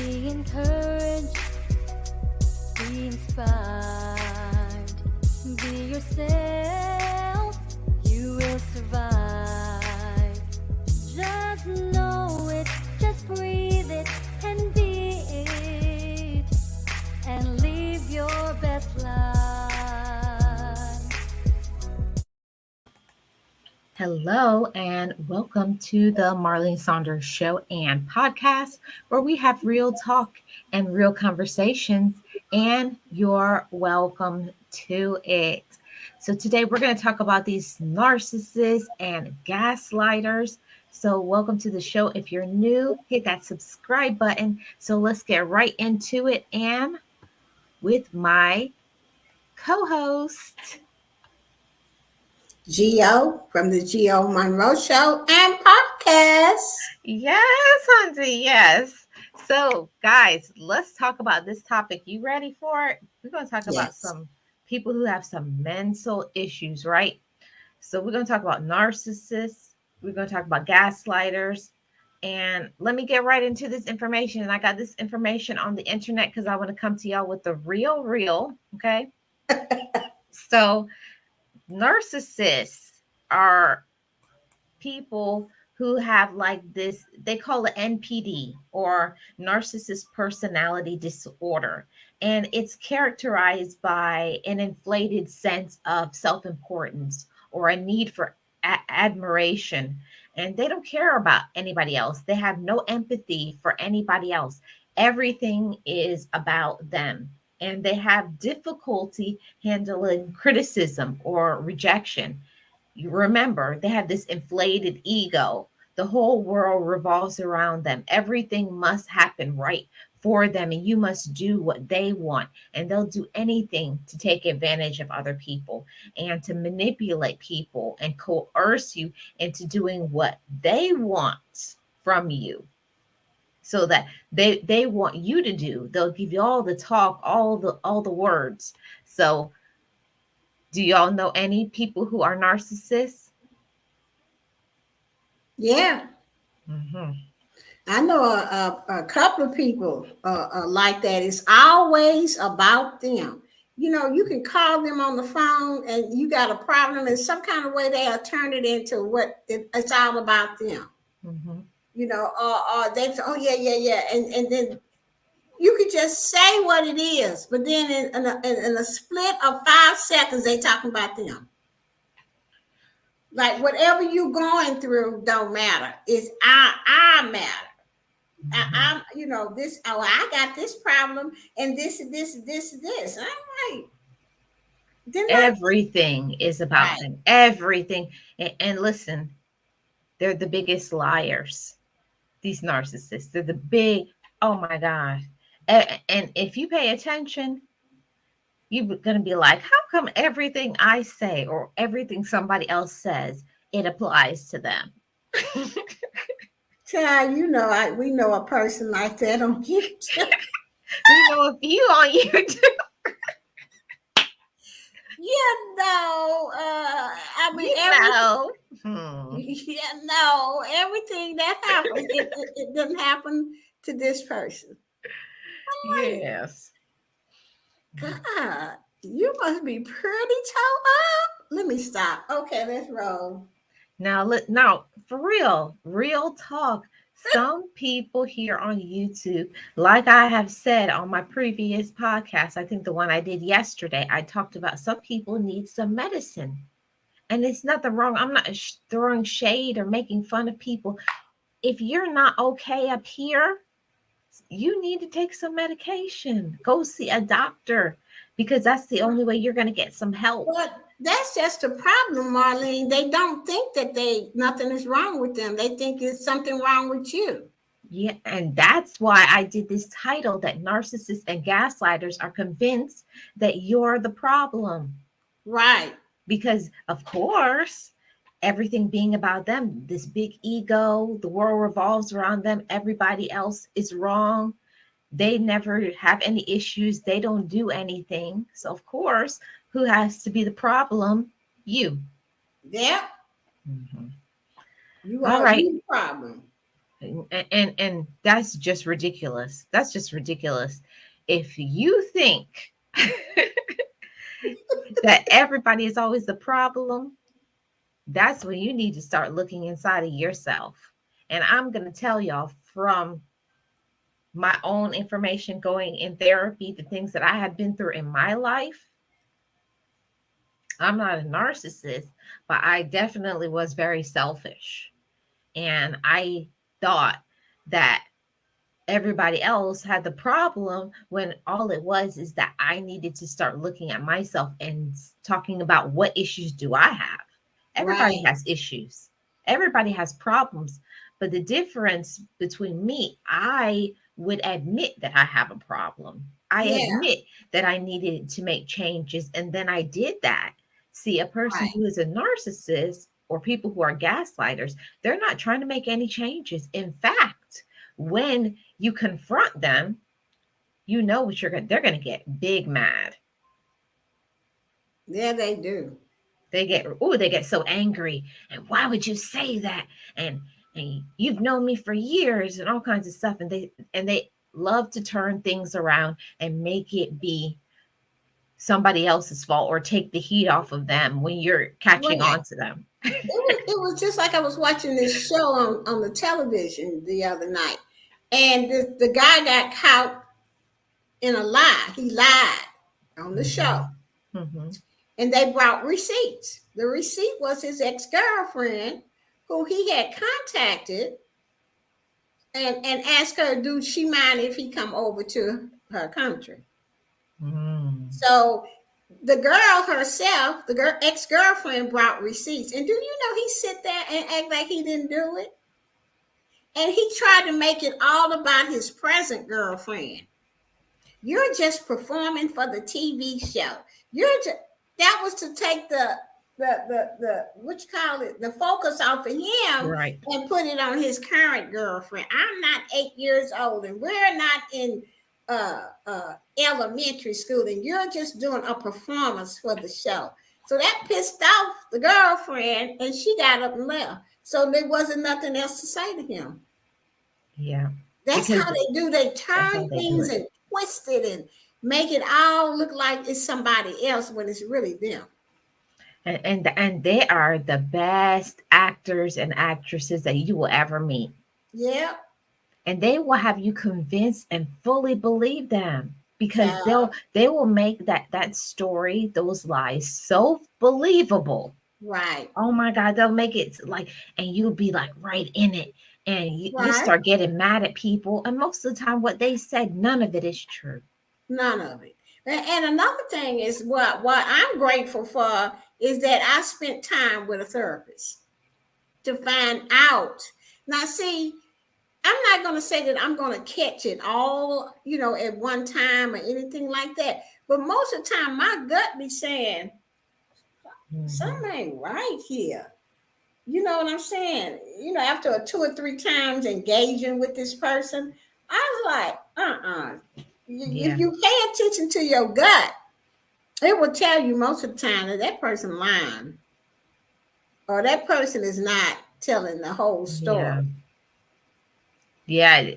Be encouraged, be inspired, be yourself, you will survive. Just know it, just breathe it, and be it, and live your best life. Hello and welcome to the Marlene Saunders show and podcast, where we have real talk and real conversations, and you're welcome to it. So today we're going to talk about these narcissists and gaslighters. So welcome to the show. If you're new, hit that subscribe button. So let's get right into it, and with my co-host. Geo from the Geo Monroe Show and Podcast. Yes, Hunty, yes. So, guys, let's talk about this topic. You ready for it? We're going to talk about Yes. some people who have some mental issues, right? So, we're going to talk about narcissists. We're going to talk about gaslighters. And let me get right into this information. And I got this information on the internet because I want to come to y'all with the real, okay? So, narcissists are people who have like this, they call it NPD, or narcissist personality disorder. And it's characterized by an inflated sense of self-importance or a need for admiration. And they don't care about anybody else. They have no empathy for anybody else. Everything is about them. And they have difficulty handling criticism or rejection. You remember, they have this inflated ego. The whole world revolves around them. Everything must happen right for them, and you must do what they want. And they'll do anything to take advantage of other people and to manipulate people and coerce you into doing what they want from you, so that they want you to do. They'll give you all the talk, all the words. So do y'all know any people who are narcissists? Yeah. Mm-hmm. I know a couple of people like that. It's always about them. You know, you can call them on the phone and you got a problem, and some kind of way they'll turn it into what it's all about them. Mm-hmm. You know, or they say, oh, yeah. And then you could just say what it is, but then in a split of 5 seconds, they talking about them. Like whatever you going through don't matter. It's I matter. I'm, you know, this. Oh, I got this problem, and this. I'm like, didn't I? Everything is about Right. them. Everything. And listen, they're the biggest liars. These narcissists. They're the big. Oh my God. And if you pay attention, you're gonna be like, how come everything I say or everything somebody else says, it applies to them? Child, you know, we know a person like that on YouTube. We know a few on YouTube. You know, I mean, everything that happens, it doesn't happen to this person. I'm like, Yes. God, you must be pretty toe up. Let me stop. Okay, let's roll. Now, for real talk. Some people here on YouTube, like I have said on my previous podcast, I think the one I did yesterday, I talked about some people need some medicine. And it's nothing wrong. I'm not throwing shade or making fun of people. If you're not okay up here, you need to take some medication. Go see a doctor, because that's the only way you're going to get some help. But that's just the problem, Marlene. They don't think that nothing is wrong with them. They think it's something wrong with you. Yeah, and that's why I did this title, that narcissists and gaslighters are convinced that you're the problem. Right. Because, of course, everything being about them, this big ego, the world revolves around them, everybody else is wrong. They never have any issues. They don't do anything. So, of course, who has to be the problem? You. Yeah. Mm-hmm. You All are right. the problem. And that's just ridiculous. That's just ridiculous. If you think that everybody is always the problem, that's when you need to start looking inside of yourself. And I'm going to tell y'all from my own information going in therapy, the things that I have been through in my life. I'm not a narcissist, but I definitely was very selfish. And I thought that everybody else had the problem when all it was is that I needed to start looking at myself and talking about what issues do I have. Everybody Right. has issues. Everybody has problems. But the difference between me, I would admit that I have a problem. I Yeah. admit that I needed to make changes. And then I did that. See, a person Right. who is a narcissist or people who are gaslighters, they're not trying to make any changes. In fact, when you confront them, you know what they're going to get big mad. Yeah, they do. They get so angry. And why would you say that? And you've known me for years and all kinds of stuff. And they love to turn things around and make it be somebody else's fault or take the heat off of them when you're catching Right. on to them. It was just like I was watching this show on the television the other night, and the guy got caught in a lie. He lied on the show, Mhm. Mhm. and they brought receipts. The receipt was his ex-girlfriend, who he had contacted and asked her, "Do she mind if he come over to her country?" Mm. So the girl herself, the girl ex-girlfriend, brought receipts, and do you know he sit there and act like he didn't do it? And he tried to make it all about his present girlfriend. You're just performing for the TV show. You're just, that was to take the what you call it, the focus off of him Right. and put it on his current girlfriend. I'm not 8 years old, and we're not in elementary school, and you're just doing a performance for the show. So that pissed off the girlfriend, and she got up and left. So there wasn't nothing else to say to him. Yeah. That's Because how they do. They that's how turn they do things it. and twist it and make it all look like it's somebody else when it's really them. And they are the best actors and actresses that you will ever meet. Yeah. And they will have you convinced and fully believe them because Child. they will make that story, those lies so believable. Right. Oh my God, they'll make it like, and you'll be like right in it. And you Right. start getting mad at people. And most of the time, what they said, none of it is true. None of it. And another thing is what I'm grateful for is that I spent time with a therapist to find out. Now, see, I'm not going to say that I'm going to catch it all, at one time or anything like that. But most of the time, my gut be saying, Mhm. something ain't right here. You know what I'm saying? After two or three times engaging with this person, I was like, If Yeah. you pay attention to your gut, it will tell you most of the time that that person lying or that person is not telling the whole Yeah. story. Yeah,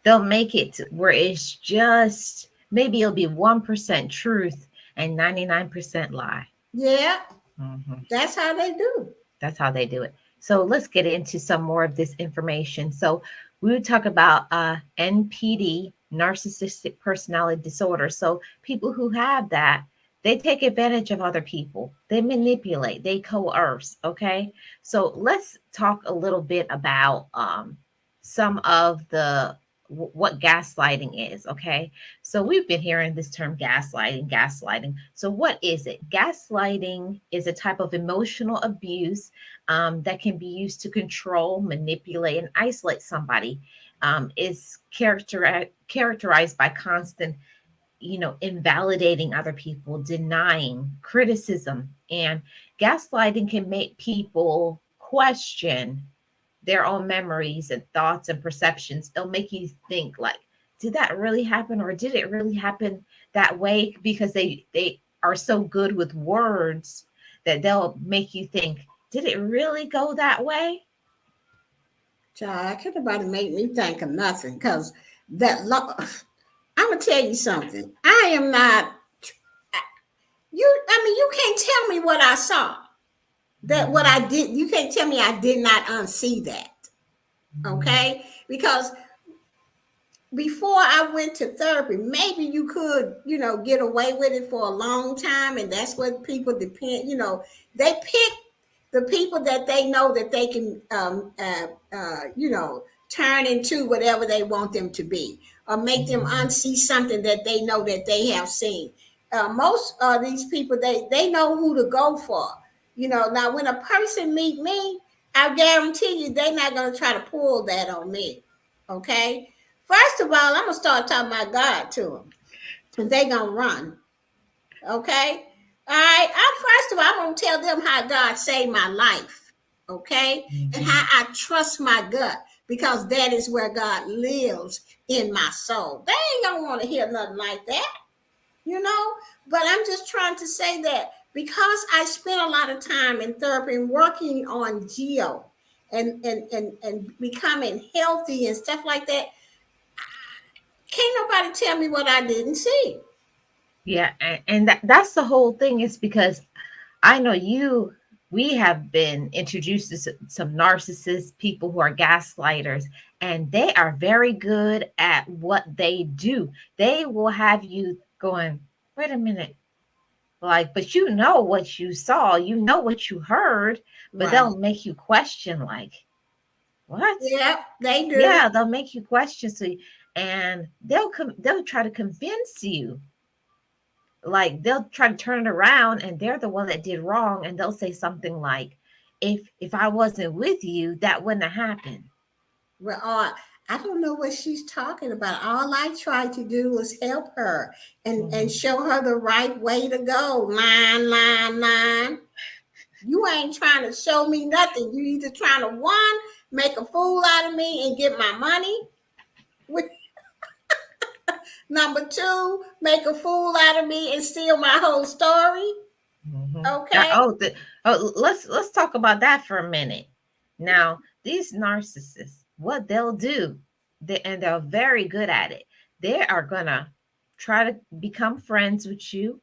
they'll make it where it's just maybe it'll be 1% truth and 99% lie. Yeah, Mhm. that's how they do. That's how they do it. So let's get into some more of this information. So we would talk about NPD, narcissistic personality disorder. So people who have that, they take advantage of other people. They manipulate, they coerce. Okay. So let's talk a little bit about some of the what gaslighting is. Okay. So we've been hearing this term gaslighting. So what is it? Gaslighting is a type of emotional abuse that can be used to control, manipulate, and isolate somebody. Is characterized by constant, invalidating other people, denying, criticism, and gaslighting can make people question their own memories and thoughts and perceptions. It'll make you think like, did that really happen, or did it really happen that way? Because they are so good with words that they'll make you think, did it really go that way? Child, can't nobody make me think of nothing because that I'm gonna tell you something. I am not you. I mean, you can't tell me what I saw. That what I did. You can't tell me I did not unsee that. Okay, because before I went to therapy, maybe you could, get away with it for a long time, and that's what people depend. They pick the people that they know that they can, turn into whatever they want them to be, or make them unsee something that they know that they have seen. Most of these people, they know who to go for. Now when a person meet me, I guarantee you they're not going to try to pull that on me. Okay. First of all, I'm gonna start talking about God to them, and they gonna run. Okay, all right. First of all, I'm gonna tell them how God saved my life. Okay, and how I trust my gut because that is where God lives in my soul. They ain't gonna want to hear nothing like that, But I'm just trying to say that because I spent a lot of time in therapy and working on geo and becoming healthy and stuff like that. Can't nobody tell me what I didn't see. Yeah, and that's the whole thing, is because I know we have been introduced to some narcissist people who are gaslighters, and they are very good at what they do. They will have you going, wait a minute, like, but you know what you saw, you know what you heard, but Right. they'll make you question, like, what? Yeah, they do. Yeah, they'll make you question. So, and they'll try to convince you, like they'll try to turn it around, and they're the one that did wrong, and they'll say something like, if I wasn't with you, that wouldn't have happened. Well, I don't know what she's talking about. All I tried to do was help her and show her the right way to go. Line. You ain't trying to show me nothing. You either trying to, one, make a fool out of me and get my money. Number two, make a fool out of me and steal my whole story. Okay. Let's talk about that for a minute. Now, these narcissists, what they'll do, and they're very good at it, they are gonna try to become friends with you,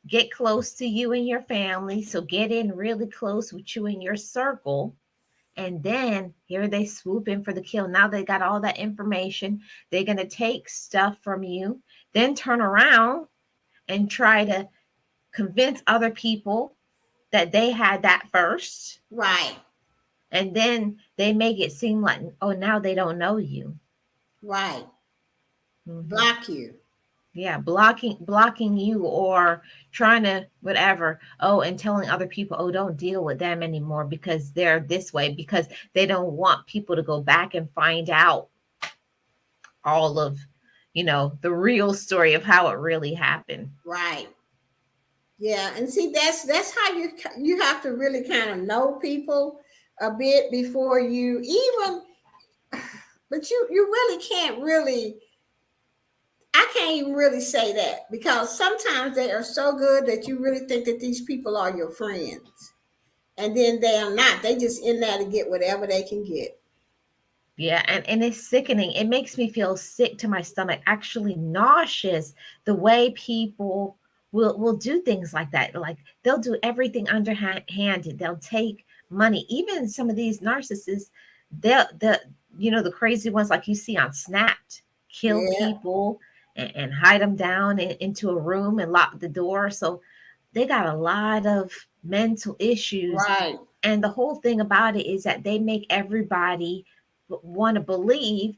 get close to you and your family, so get in really close with you in your circle. And then here they swoop in for the kill. Now they got all that information. They're going to take stuff from you, then turn around and try to convince other people that they had that first. Right. And then they make it seem like, oh, now they don't know you. Right. Block you. Yeah, blocking you, or trying to whatever. Oh, and telling other people, oh, don't deal with them anymore because they're this way, because they don't want people to go back and find out all of, the real story of how it really happened. Right. Yeah, and see that's how you have to really kind of know people a bit before you even, but you really can't really. I can't even really say that because sometimes they are so good that you really think that these people are your friends. And then they are not. They just in there to get whatever they can get. Yeah, and it's sickening. It makes me feel sick to my stomach, actually nauseous, the way people will do things like that. Like they'll do everything underhanded. They'll take money. Even some of these narcissists, the crazy ones like you see on Snapped, kill people and hide them down into a room and lock the door. So they got a lot of mental issues. Right. And the whole thing about it is that they make everybody want to believe,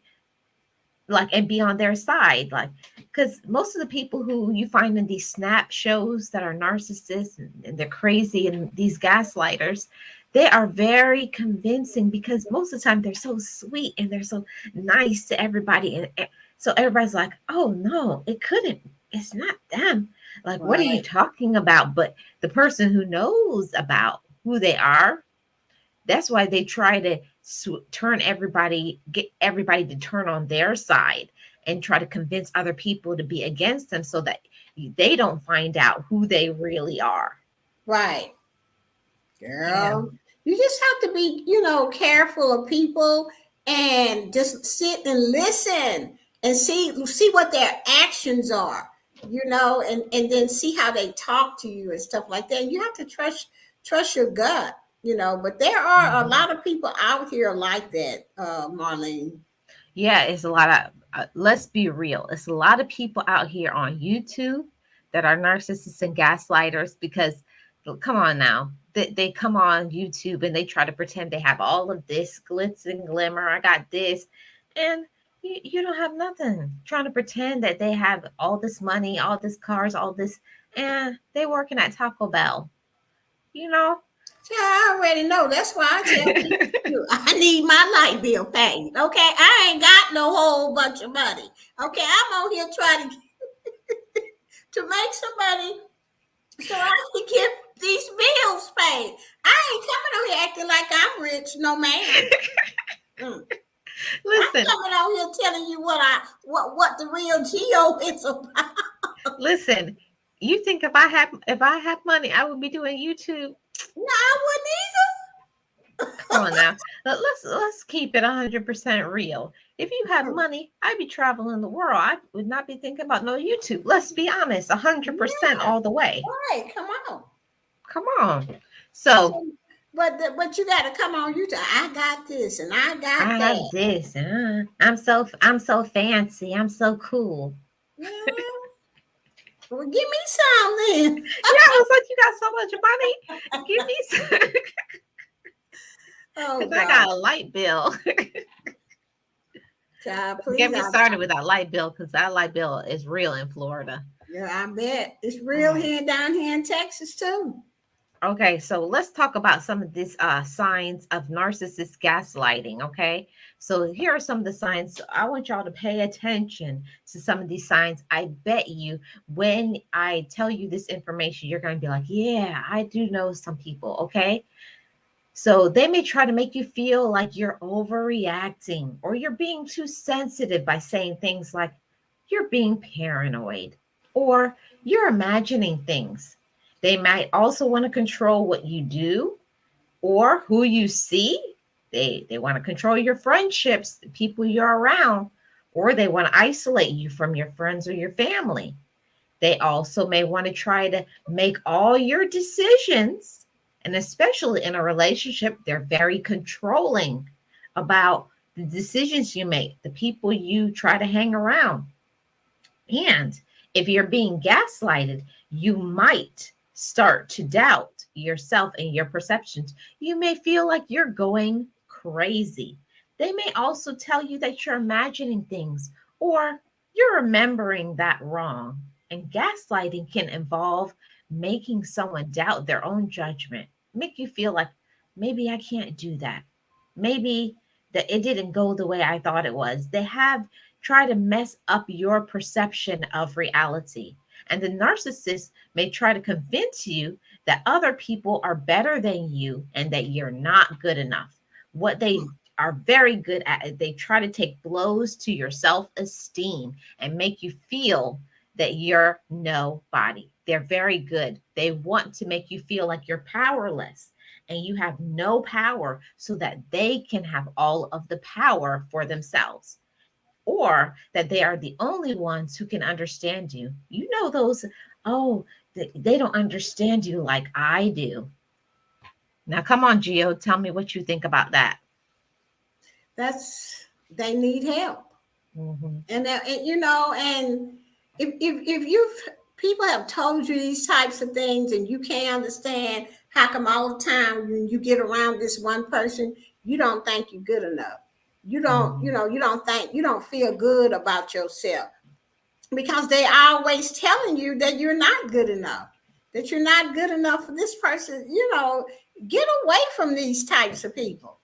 like, and be on their side, like, because most of the people who you find in these Snap shows that are narcissists and they're crazy and these gaslighters, they are very convincing because most of the time they're so sweet and they're so nice to everybody, and so everybody's like, oh no, it's not them, like, what are you talking about? But the person who knows about who they are, that's why they try to get everybody to turn on their side and try to convince other people to be against them so that they don't find out who they really are. Right. Girl, you just have to be, careful of people and just sit and listen and see what their actions are, and then see how they talk to you and stuff like that. And you have to trust your gut, but there are a lot of people out here like that, Marlene. Yeah, it's a lot of, let's be real. It's a lot of people out here on YouTube that are narcissists and gaslighters because, come on now, they come on YouTube and they try to pretend they have all of this glitz and glimmer. I got this. And you don't have nothing. Trying to pretend that they have all this money, all this cars, all this, and they working at Taco Bell, you know? Yeah, I already know. That's why I tell people I need my light bill paid. Okay, I ain't got no whole bunch of money. Okay, I'm on here trying to make some money so I can get these bills paid. I ain't coming on here acting like I'm rich, no man. Listen, I'm coming on here telling you what the real geo is about. Listen. You think if I have money, I would be doing YouTube? No, I wouldn't either. Come on now. Let's keep it 100% real. If you had money, I'd be traveling the world. I would not be thinking about no YouTube. Let's be honest, 100% all the way. Right, come on. Come on. So, but you got to come on YouTube. I got this and I got that. I have this and I'm so fancy. I'm so cool. Yeah. Well, give me some then. Yeah, it's like you got so much money. Give me some. Oh, I got a light bill. Child, please get me started with that light bill because that light bill is real in Florida. Yeah, I bet it's real down here in Texas too. Okay, so let's talk about some of these signs of narcissist gaslighting. Okay, so here are some of the signs. I want y'all to pay attention to some of these signs. I bet you when I tell you this information, you're going to be like, yeah, I do know some people. Okay, so they may try to make you feel like you're overreacting or you're being too sensitive by saying things like you're being paranoid or you're imagining things. They might also want to control what you do or who you see. They want to control your friendships, the people you're around, or they want to isolate you from your friends or your family. They also may want to try to make all your decisions, and especially in a relationship, they're very controlling about the decisions you make, the people you try to hang around. And if you're being gaslighted, you might start to doubt yourself and your perceptions. You may feel like you're going crazy. They may also tell you that you're imagining things or you're remembering that wrong. And gaslighting can involve making someone doubt their own judgment, make you feel like maybe I can't do that. Maybe that it didn't go the way I thought it was. They have tried to mess up your perception of reality. And the narcissist may try to convince you that other people are better than you and that you're not good enough. What they are very good at is they try to take blows to your self-esteem and make you feel that you're nobody. They're very good. They want to make you feel like you're powerless and you have no power so that they can have all of the power for themselves. Or that they are the only ones who can understand you. You know those, they don't understand you like I do. Now, come on, Gio, tell me what you think about that. They need help. Mm-hmm. And if people have told you these types of things and you can't understand, how come all the time when you get around this one person, you don't think you're good enough? You don't, you don't feel good about yourself because they always telling you that you're not good enough, that you're not good enough for this person. Get away from these types of people.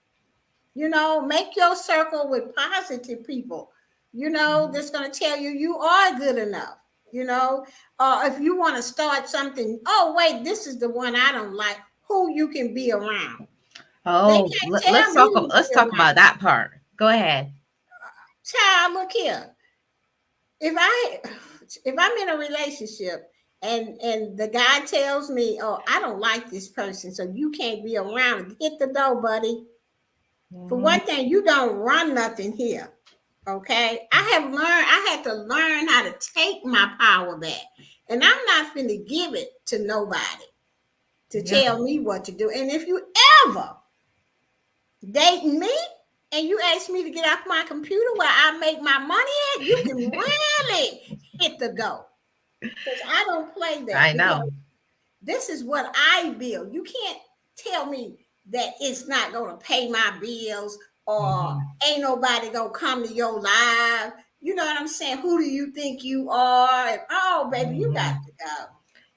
Make your circle with positive people, that's going to tell you are good enough. If you want to start something, this is the one I don't like, who you can be around. Oh, let's talk about that part. Go ahead. Child, look here. If I'm in a relationship and the guy tells me, I don't like this person, so you can't be around, hit the door, buddy. For one thing, you don't run nothing here. Okay. I had to learn how to take my power back. And I'm not finna give it to nobody to Yeah. tell me what to do. And if you ever date me and you ask me to get off my computer where I make my money at, you can really hit the go. Because I don't play that. I Because know. this is what I build. You can't tell me that it's not going to pay my bills or ain't nobody going to come to your live. You know what I'm saying? Who do you think you are? And, oh, baby, you got to go.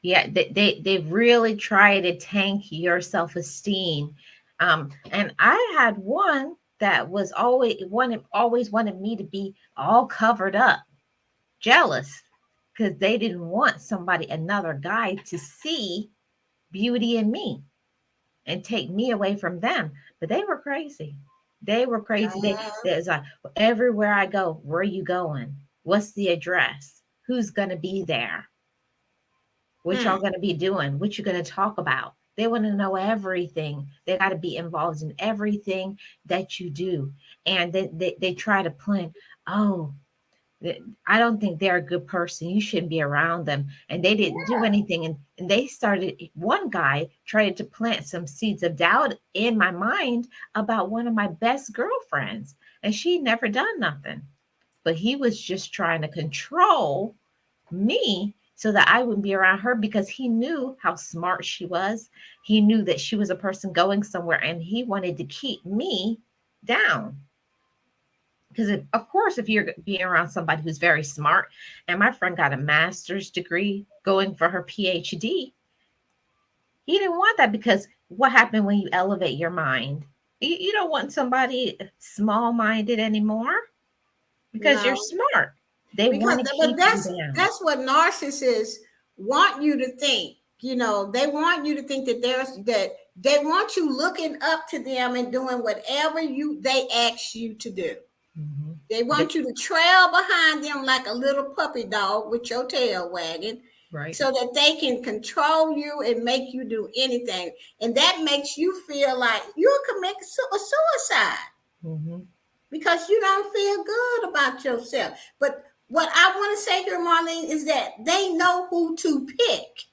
Yeah, they really try to tank your self-esteem. And I had one that was always wanted me to be all covered up, jealous, because they didn't want another guy to see beauty in me and take me away from them. But they were crazy. They were crazy. There's like, everywhere I go, where are you going? What's the address? Who's gonna be there? What y'all gonna be doing? What you gonna talk about? They want to know everything. They got to be involved in everything that you do. And they try to plan, oh, I don't think they're a good person. You shouldn't be around them. And they didn't do anything. And they started, one guy tried to plant some seeds of doubt in my mind about one of my best girlfriends. And she never done nothing. But he was just trying to control me so that I wouldn't be around her, because he knew how smart she was. He knew that she was a person going somewhere, and he wanted to keep me down. Because of course, if you're being around somebody who's very smart, and my friend got a master's degree going for her PhD, he didn't want that, because what happened when you elevate your mind? You don't want somebody small-minded anymore, because you're smart. They want to keep you down. That's what narcissists want you to think. You know, they want you to think that they want you looking up to them and doing whatever they ask you to do. They want you to trail behind them like a little puppy dog with your tail wagging, right? So that they can control you and make you do anything. And that makes you feel like you'll commit a suicide because you don't feel good about yourself. But what I want to say here, Marlene, is that they know who to pick.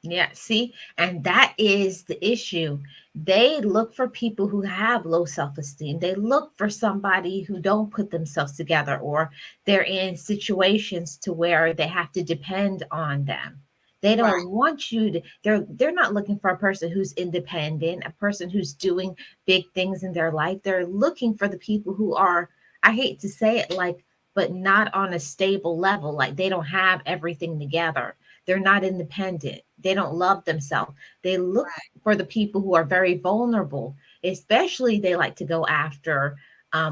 Yeah, see, and that is the issue. They look for people who have low self-esteem. They look for somebody who don't put themselves together, or they're in situations to where they have to depend on them. They don't want you to, they're not looking for a person who's independent, a person who's doing big things in their life. They're looking for the people who are, I hate to say it, like, but not on a stable level. Like, they don't have everything together. They're not independent. They don't love themselves. They look for the people who are very vulnerable. Especially, they like to go after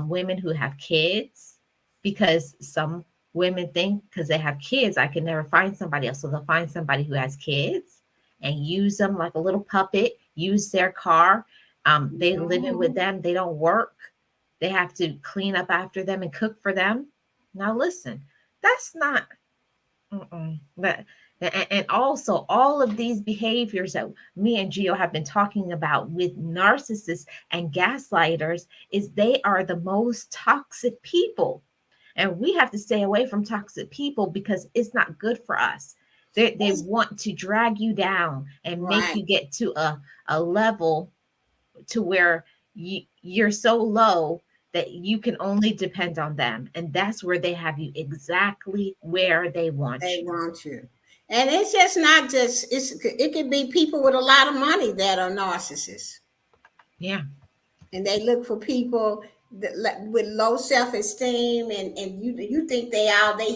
women who have kids, because some women think because they have kids, I can never find somebody else. So they'll find somebody who has kids and use them like a little puppet, use their car. They live in with them. They don't work. They have to clean up after them and cook for them. Now, listen, that's not, but, and also all of these behaviors that me and Gio have been talking about with narcissists and gaslighters, is they are the most toxic people. And we have to stay away from toxic people because it's not good for us. They want to drag you down and make you get to a level to where you're so low that you can only depend on them. And that's where they have you exactly where they want you. They want you. And it's just not just, it could be people with a lot of money that are narcissists. Yeah. And they look for people with low self-esteem, and you think they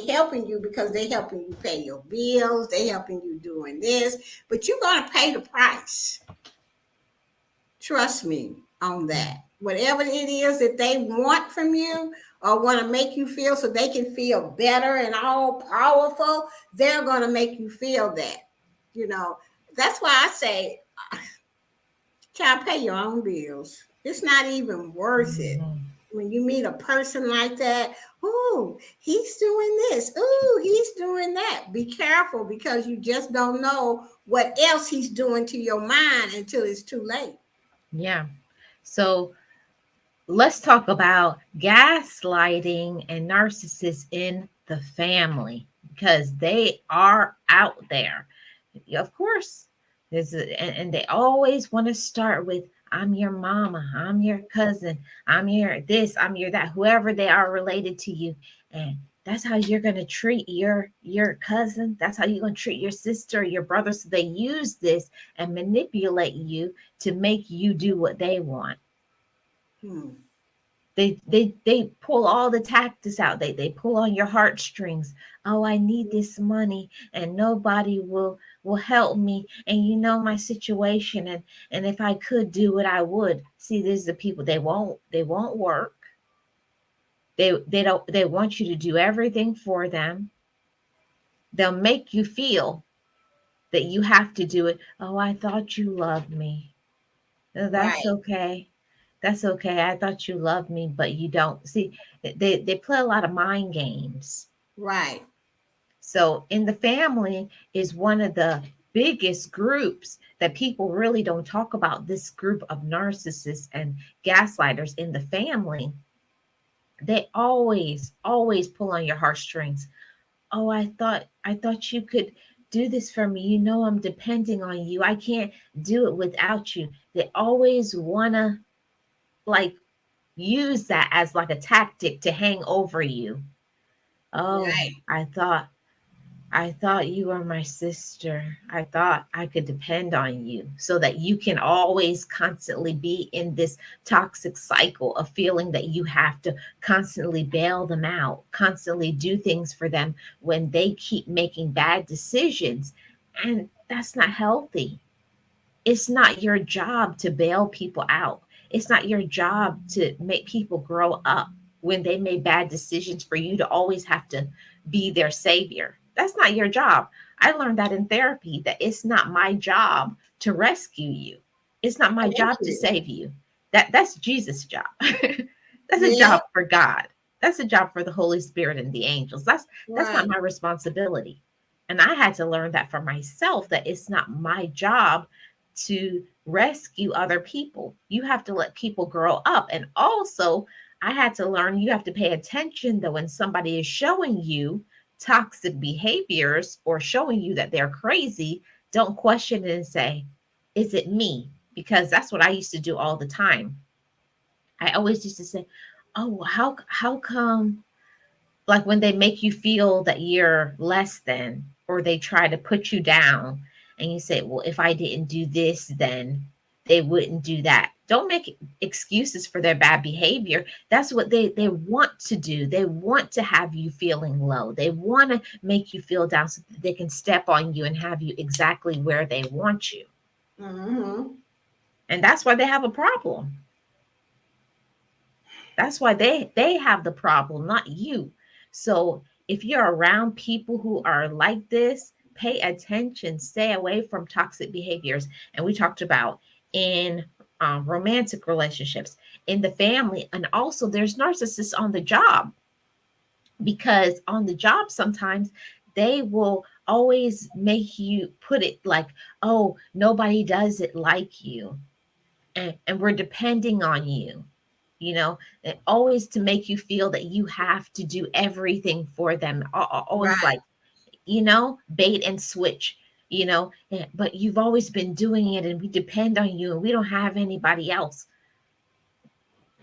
helping you because they helping you pay your bills, they helping you doing this, but you're going to pay the price. Trust me on that. Whatever it is that they want from you or want to make you feel so they can feel better and all powerful, they're going to make you feel that. You know, that's why I say, child, pay your own bills. It's not even worth it. When you meet a person like that, oh, he's doing this. Oh, he's doing that. Be careful, because you just don't know what else he's doing to your mind until it's too late. Yeah. So let's talk about gaslighting and narcissists in the family, because they are out there. Of course, and they always want to start with, I'm your mama, I'm your cousin, I'm your this, I'm your that, whoever they are related to you. And that's how you're going to treat your cousin. That's how you're going to treat your sister or your brother. So they use this and manipulate you to make you do what they want. Hmm. They pull all the tactics out. They pull on your heartstrings. Oh, I need this money and nobody will help me, and you know my situation, and if I could do it I would. See, these are the people, they won't work. They want you to do everything for them. They'll make you feel that you have to do it. Oh, I thought you loved me. No, that's Right, okay. That's okay. I thought you loved me, but you don't. See, they play a lot of mind games. right. So in the family is one of the biggest groups that people really don't talk about. This group of narcissists and gaslighters in the family, they always pull on your heartstrings. Oh, I thought you could do this for me. You know I'm depending on you. I can't do it without you. They always wanna, like, use that as like a tactic to hang over you. Oh, Right. I thought you were my sister. I thought I could depend on you, so that you can always constantly be in this toxic cycle of feeling that you have to constantly bail them out, constantly do things for them when they keep making bad decisions. And that's not healthy. It's not your job to bail people out. It's not your job to make people grow up when they made bad decisions for you to always have to be their savior. That's not your job. I learned that in therapy, that it's not my job to rescue you. It's not my Thank job to you. save you. That's Jesus' job. That's a Yeah, job for God. That's a job for the Holy Spirit and the angels. That's not right. my responsibility. And I had to learn that for myself, that it's not my job to rescue other people. You have to let people grow up. And also, I had to learn you have to pay attention that when somebody is showing you toxic behaviors or showing you that they're crazy, don't question it and say, is it me? Because that's what I used to do all the time. I always used to say, oh, how come, like when they make you feel that you're less than, or they try to put you down, and you say, well, if I didn't do this, then they wouldn't do that. Don't make excuses for their bad behavior. That's what they want to do. They want to have you feeling low. They want to make you feel down so that they can step on you and have you exactly where they want you. Mm-hmm. And that's why they have a problem. That's why they have the problem, not you. So if you're around people who are like this, pay attention, stay away from toxic behaviors. And we talked about in romantic relationships, in the family, and also there's narcissists on the job, because on the job sometimes they will always make you put it like, oh, nobody does it like you, and we're depending on you, you know, and always to make you feel that you have to do everything for them. Always Right. like, you know, bait and switch, you know, but you've always been doing it and we depend on you and we don't have anybody else.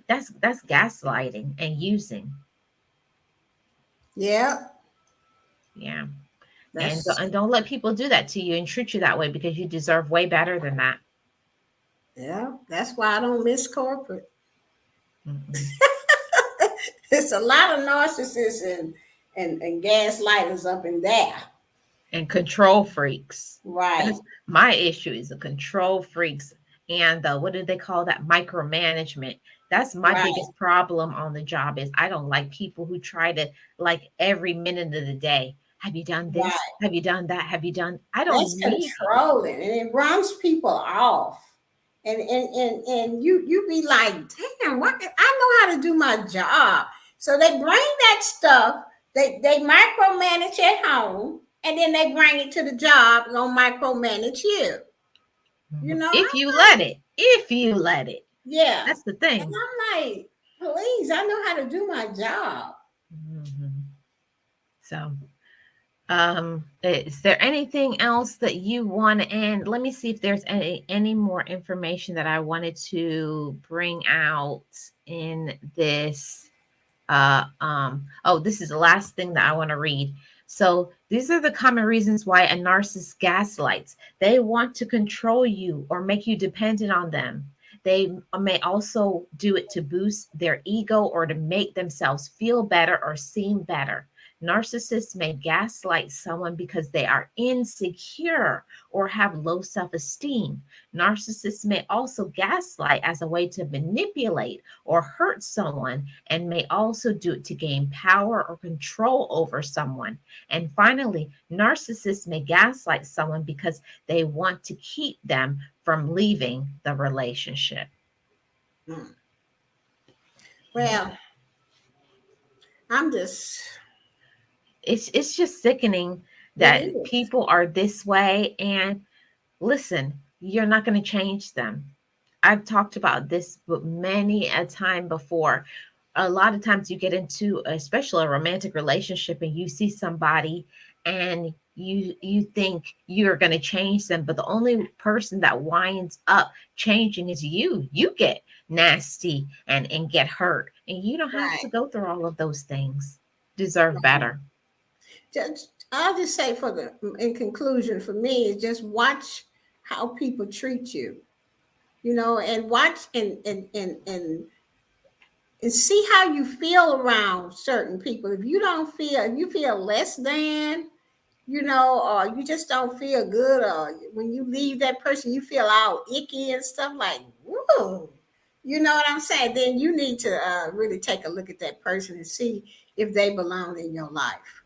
That's gaslighting and using. Yeah. Yeah. That's And don't let people do that to you and treat you that way, because you deserve way better than that. yeah. That's why I don't miss corporate. Mm-mm. It's a lot of narcissists and gaslighters up in there. And control freaks. Right. That's my issue, is the control freaks. And what do they call that? Micromanagement. That's my Right. biggest problem on the job, is I don't like people who try to, like, every minute of the day, have you done this? Right. Have you done that? Have you done? I That's don't need it. controlling and it runs people off. And you be like, damn, what I know how to do my job. So they bring that stuff, they micromanage at home, and then they bring it to the job, gonna micromanage you. You know, If I'm you like, let it. If you let it. yeah. That's the And thing. I'm like, Please, I know how to do my job. Mhm. So, is there anything else that you want to end? Let me see if there's any more information that I wanted to bring out in this. Oh, this is the last thing that I want to read. So these are the common reasons why a narcissist gaslights. They want to control you or make you dependent on them. They may also do it to boost their ego or to make themselves feel better or seem better. Narcissists may gaslight someone because they are insecure or have low self esteem. Narcissists may also gaslight as a way to manipulate or hurt someone and may also do it to gain power or control over someone. And finally, narcissists may gaslight someone because they want to keep them from leaving the relationship. Mm. Well, I'm just. It's just sickening It that is. people are this way. And listen, you're not going to change them. I've talked about this many a time before. A lot of times you get into especially a romantic relationship and you see somebody and you think you're going to change them, but the only person that winds up changing is you get nasty and get hurt, and you don't have Right. to go through all of those things. Deserve better. I'll just say in conclusion, for me, is just watch how people treat you, and watch and see how you feel around certain people. If you feel less than, or you just don't feel good, or when you leave that person, you feel all icky and stuff like, whoa, you know what I'm saying? Then you need to really take a look at that person and see if they belong in your life.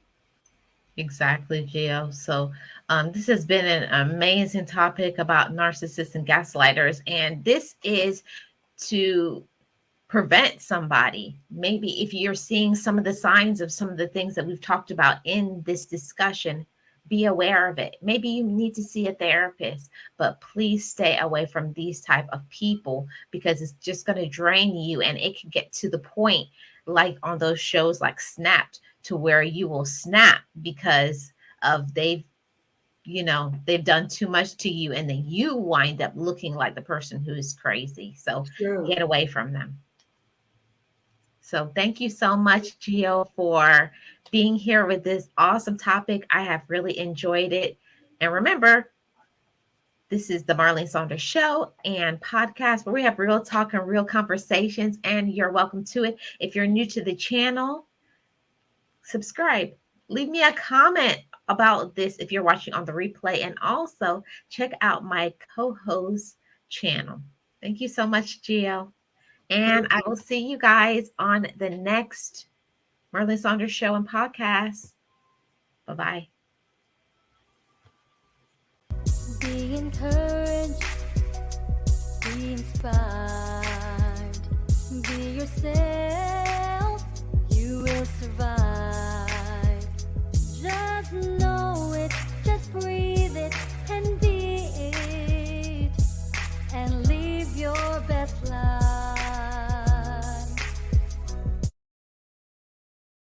Exactly, Gio. So, this has been an amazing topic about narcissists and gaslighters, and this is to prevent somebody. Maybe if you're seeing some of the signs of some of the things that we've talked about in this discussion, be aware of it. Maybe you need to see a therapist, but please stay away from these type of people because it's just going to drain you, and it can get to the point like on those shows like Snapped, to where you will snap because of they've done too much to you, and then you wind up looking like the person who is crazy. So Sure. get away from them. So thank you so much, Gio, for being here with this awesome topic. I have really enjoyed it. And remember, this is the Marlene Saunders Show and podcast where we have real talk and real conversations, and you're welcome to it. If you're new to the channel, subscribe. Leave me a comment about this if you're watching on the replay, and also check out my co-host channel. Thank you so much, Gio. And I will see you guys on the next Marlene Saunders Show and podcast. Bye-bye. Be encouraged, be inspired, be yourself, you will survive. Just know it, just breathe it, and be